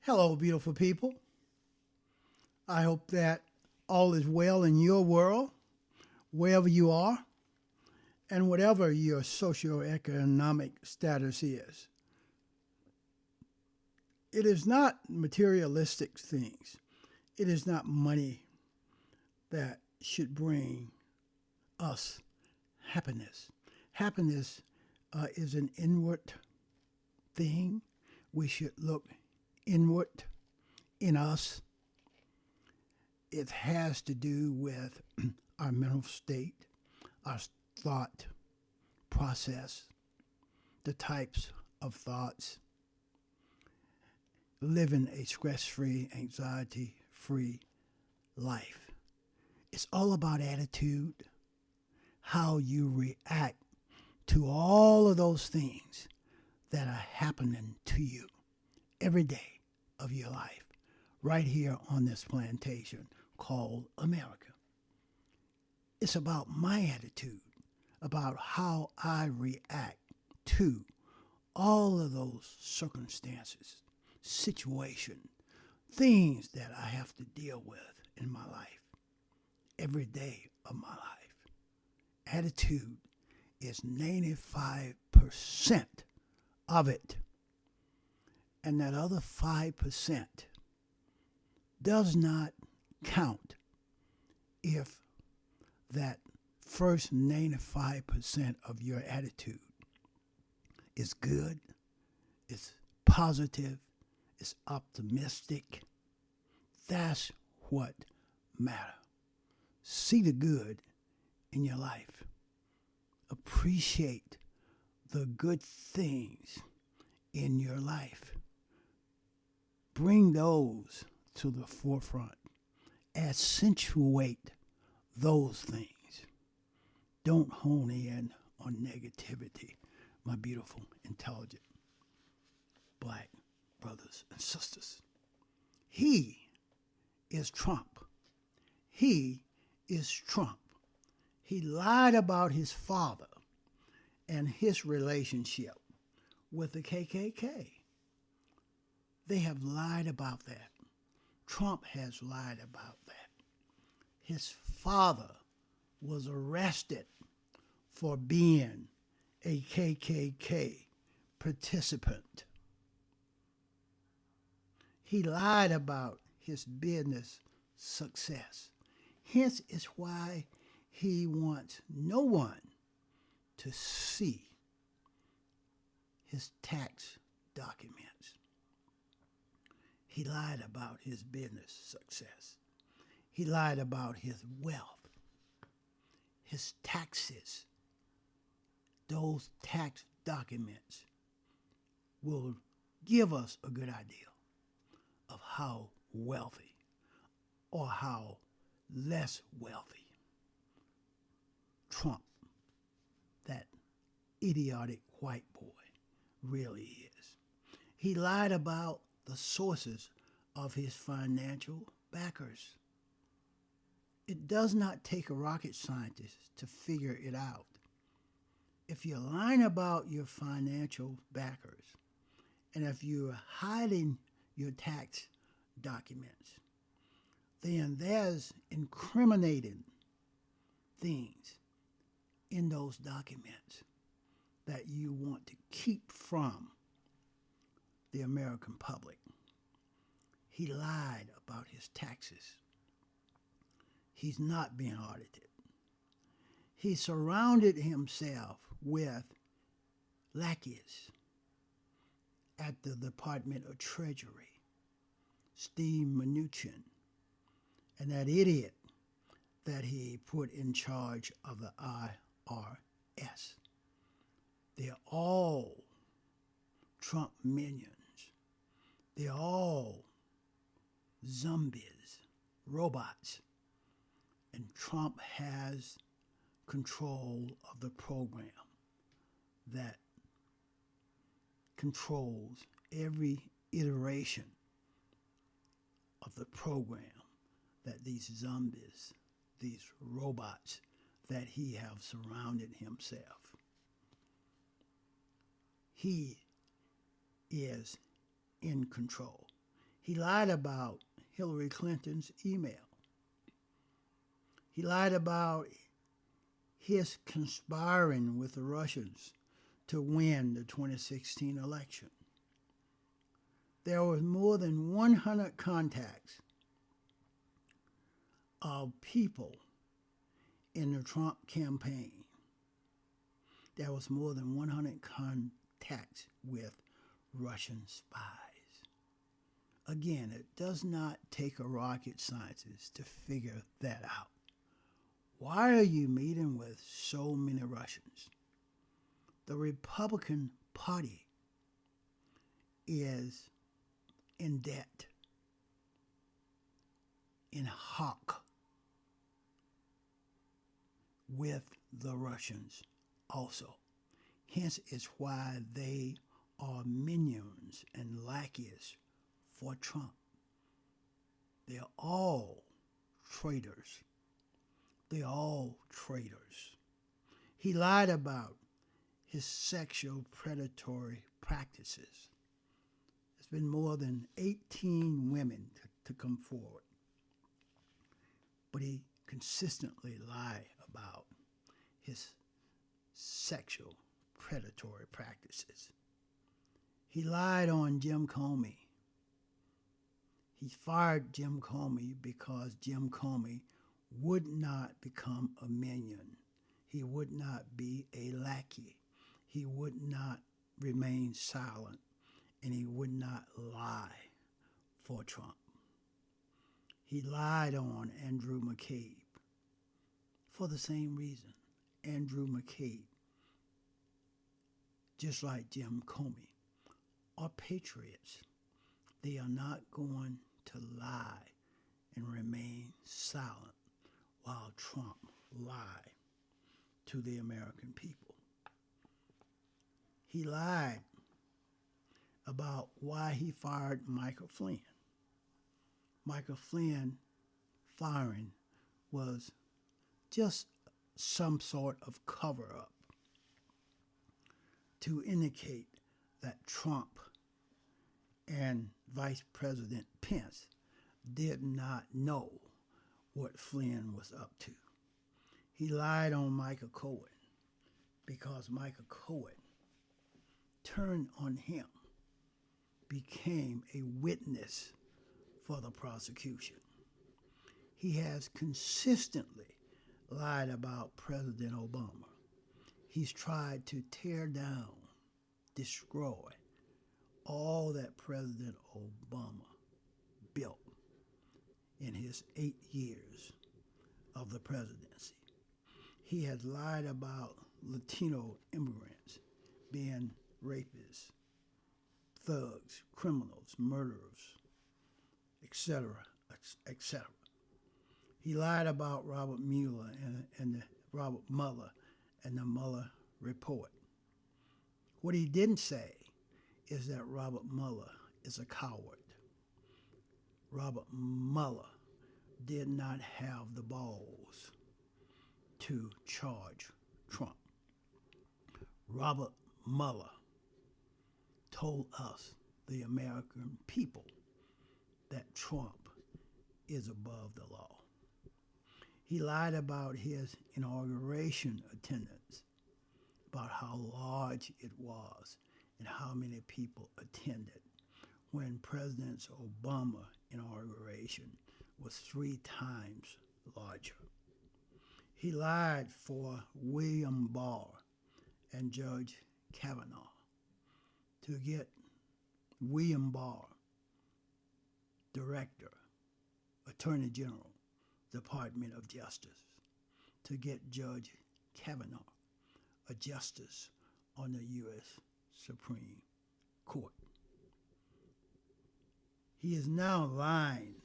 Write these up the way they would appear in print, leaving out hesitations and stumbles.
Hello, beautiful people. I hope that all is well in your world, wherever you are, and whatever your socioeconomic status is. It is not materialistic things, it is not money that should bring us happiness. Happiness is an inward thing. We should look inward in us. It has to do with our mental state, our thought process, the types of thoughts, living a stress free, anxiety free life. It's all about attitude, how you react to all of those things that are happening to you every day of your life, right here on this plantation called America. It's about my attitude, about how I react to all of those circumstances, situations, things that I have to deal with in my life, every day of my life. Attitude is 95% of it. And that other 5% does not count if that first 95% of your attitude is good, is positive, is optimistic. That's what matters. See the good in your life. Appreciate the good things in your life. Bring those to the forefront. Accentuate those things. Don't hone in on negativity, my beautiful, intelligent black brothers and sisters. He is Trump. He is Trump. He lied about his father and his relationship with the KKK. They have lied about that. Trump has lied about that. His father was arrested for being a KKK participant. He lied about his business success. Hence is why he wants no one to see his tax documents. He lied about his business success. He lied about his wealth, his taxes. Those tax documents will give us a good idea of how wealthy or how less wealthy Trump, that idiotic white boy, really is. He lied about the sources of his financial backers. It does not take a rocket scientist to figure it out. If you're lying about your financial backers, and if you're hiding your tax documents, then there's incriminating things in those documents that you want to keep from the American public. He lied about his taxes. He's not being audited. He surrounded himself with lackeys at the Department of Treasury, Steve Mnuchin, and that idiot that he put in charge of the IRS. They're all Trump minions. They're all zombies, robots. And Trump has control of the program that controls every iteration of the program that these zombies, these robots that he have surrounded himself. He is in control. He lied about Hillary Clinton's email. He lied about his conspiring with the Russians to win the 2016 election. There was more than 100 contacts of people in the Trump campaign. There was more than 100 contacts with Russian spies. Again, it does not take a rocket scientist to figure that out. Why are you meeting with so many Russians? The Republican Party is in debt, in hock with the Russians also. Hence is why they are minions and lackeys for Trump. They're all traitors. They're all traitors. He lied about his sexual predatory practices. There's been more than 18 women to come forward. But he consistently lied about his sexual predatory practices. He lied on Jim Comey. He fired Jim Comey because Jim Comey would not become a minion. He would not be a lackey. He would not remain silent, and he would not lie for Trump. He lied on Andrew McCabe for the same reason. Andrew McCabe, just like Jim Comey, are patriots. They are not going to lie and remain silent while Trump lied to the American people. He lied about why he fired Michael Flynn. Michael Flynn firing was just some sort of cover-up to indicate that Trump and Vice President Pence did not know what Flynn was up to. He lied on Michael Cohen because Michael Cohen turned on him, became a witness for the prosecution. He has consistently lied about President Obama. He's tried to tear down, destroy all that President Obama built in his 8 years of the presidency. He has lied about Latino immigrants being rapists, thugs, criminals, murderers, etc., etc. He lied about Robert Mueller and Robert Mueller and the Mueller report. What he didn't say is that Robert Mueller is a coward. Robert Mueller did not have the balls to charge Trump. Robert Mueller told us, the American people, that Trump is above the law. He lied about his inauguration attendance, about how large it was and how many people attended, when President Obama's inauguration was 3 times larger. He lied for William Barr and Judge Kavanaugh to get William Barr, Director, Attorney General, Department of Justice, to get Judge Kavanaugh, a justice on the U.S. Supreme Court. He is now lying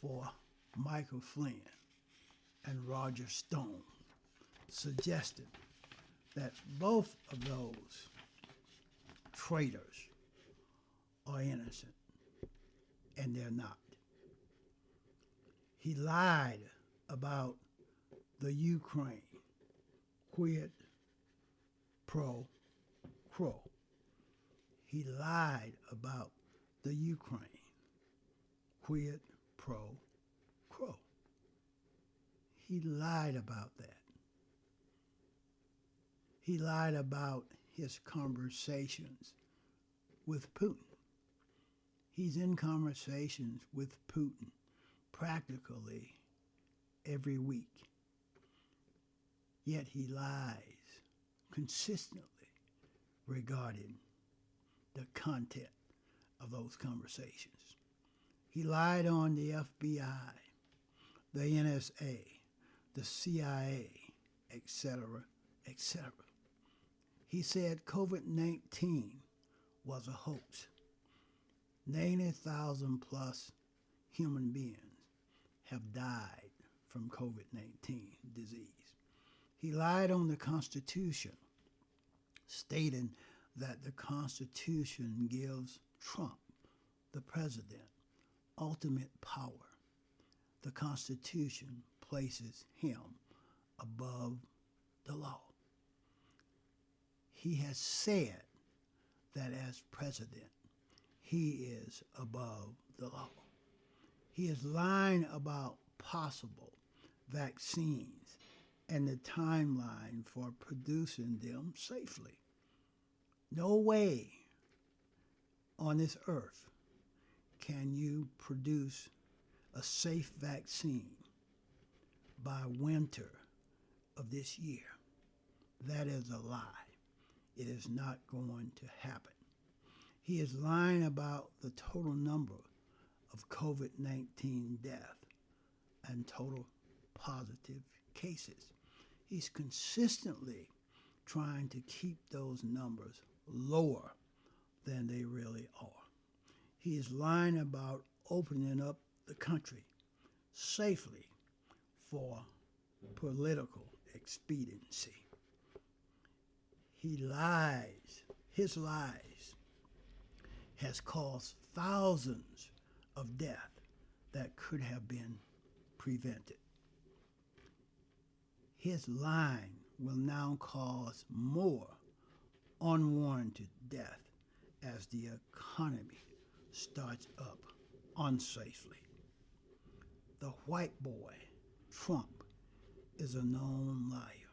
for Michael Flynn and Roger Stone, suggesting that both of those traitors are innocent, and they're not. He lied about the Ukraine, quid pro quo. He lied about the Ukraine quid pro quo. He lied about that. He lied about his conversations with Putin. He's in conversations with Putin practically every week. Yet he lies consistently regarding the content of those conversations. He lied on the FBI, the NSA, the CIA, etc., etc. He said COVID-19 was a hoax. 90,000 plus human beings have died from COVID-19 disease. He lied on the Constitution, stating that the Constitution gives Trump, the president, ultimate power. The Constitution places him above the law. He has said that as president, he is above the law. He is lying about possible vaccines and the timeline for producing them safely. No way on this earth can you produce a safe vaccine by winter of this year. That is a lie. It is not going to happen. He is lying about the total number of COVID-19 deaths and total positive cases. He's consistently trying to keep those numbers lower than they really are. He is lying about opening up the country safely for political expediency. He lies. His lies has caused thousands of deaths that could have been prevented. His lying will now cause more unwarranted death as the economy starts up unsafely. The white boy, Trump, is a known liar.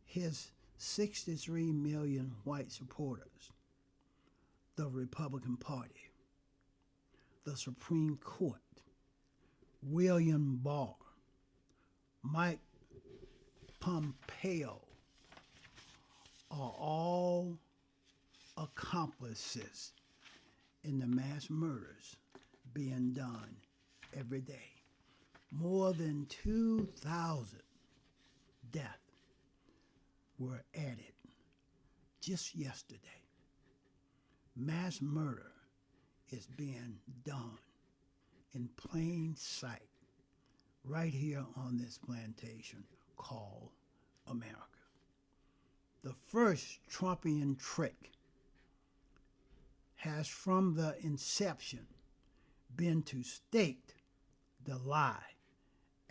His 63 million white supporters, the Republican Party, the Supreme Court, William Barr, Mike Pompeo are all accomplices in the mass murders being done every day. More than 2,000 deaths were added just yesterday. Mass murder is being done in plain sight right here on this plantation called America. The first Trumpian trick has from the inception been to state the lie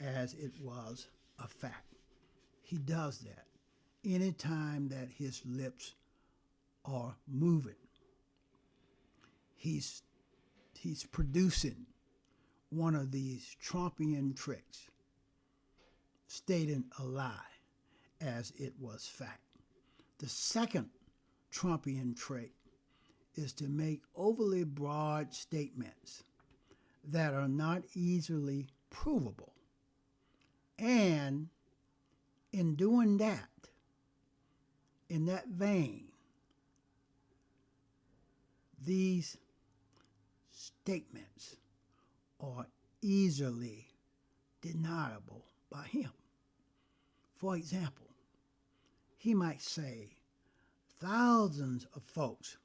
as it was a fact. He does that anytime that his lips are moving. He's producing one of these Trumpian tricks, stating a lie as it was fact. The second Trumpian trick is to make overly broad statements that are not easily provable. And in doing that, in that vein, these statements are easily deniable by him. For example, he might say, thousands of folks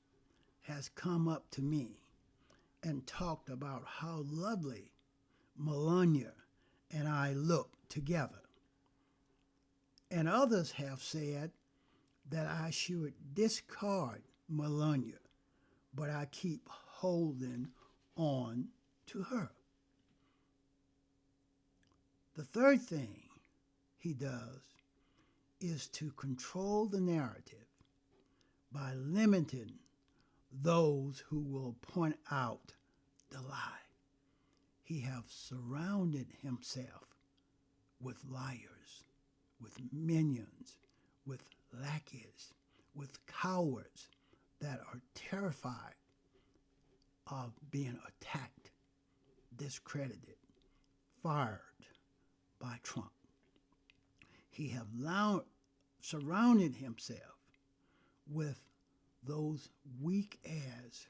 has come up to me and talked about how lovely Melania and I look together. And others have said that I should discard Melania, but I keep holding on to her. The third thing he does is to control the narrative by limiting those who will point out the lie. He have surrounded himself with liars, with minions, with lackeys, with cowards that are terrified of being attacked, discredited, fired by Trump. He have surrounded himself with those weak-ass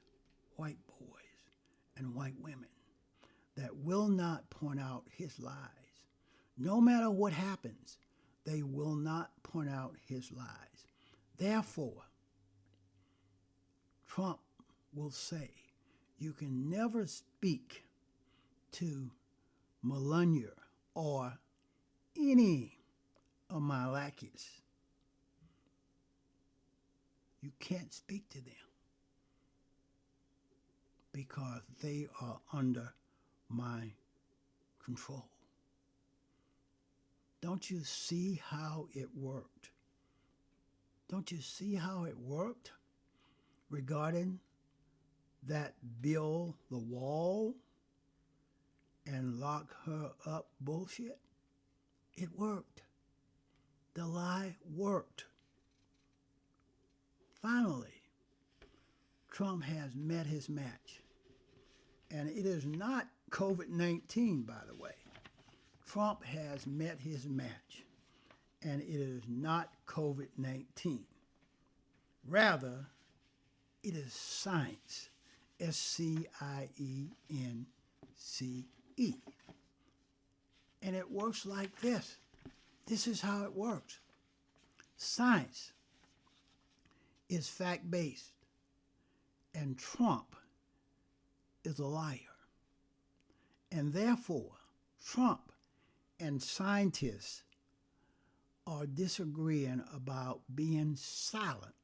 white boys and white women that will not point out his lies. No matter what happens, they will not point out his lies. Therefore, Trump will say, you can never speak to Melania or any of my lackeys. You can't speak to them because they are under my control. Don't you see how it worked? Don't you see how it worked regarding that build the wall and lock her up bullshit? It worked. The lie worked. Finally, Trump has met his match. And it is not COVID-19, by the way. Trump has met his match. And it is not COVID-19. Rather, it is science. S-C-I-E-N-C-E. And it works like this. This is how it works. Science is fact-based, and Trump is a liar. And therefore, Trump and scientists are disagreeing about being silent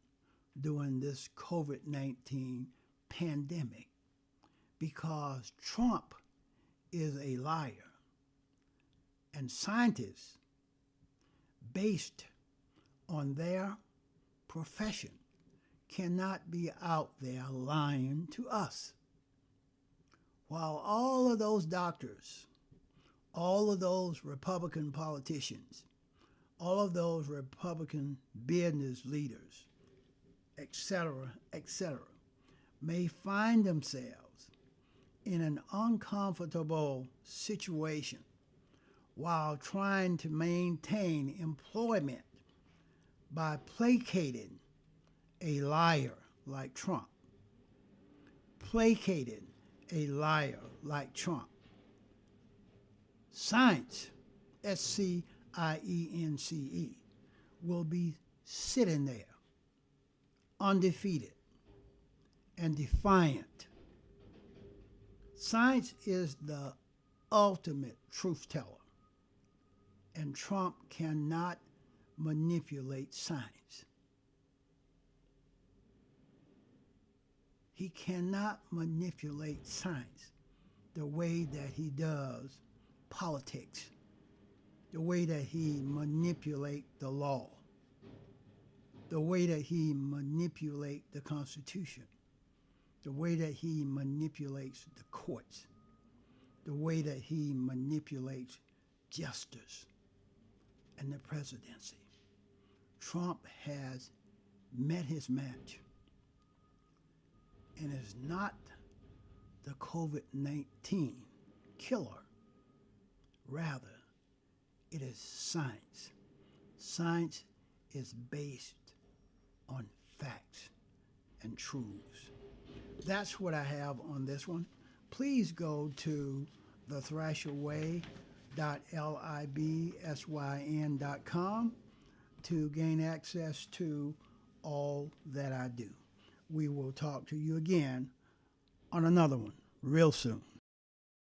during this COVID-19 pandemic because Trump is a liar. And scientists, based on their profession, cannot be out there lying to us. While all of those doctors, all of those Republican politicians, all of those Republican business leaders, etc., may find themselves in an uncomfortable situation while trying to maintain employment by placating a liar like Trump. Placating a liar like Trump. Science, S-C-I-E-N-C-E, will be sitting there, undefeated and defiant. Science is the ultimate truth teller, and Trump cannot manipulate science. He cannot manipulate science the way that he does politics, the way that he manipulates the law, the way that he manipulates the Constitution, the way that he manipulates the courts, the way that he manipulates justice and the presidency. Trump has met his match. And it's not the COVID-19 killer. Rather, it is science. Science is based on facts and truths. That's what I have on this one. Please go to thethrasherway.libsyn.com to gain access to all that I do. We will talk to you again on another one real soon.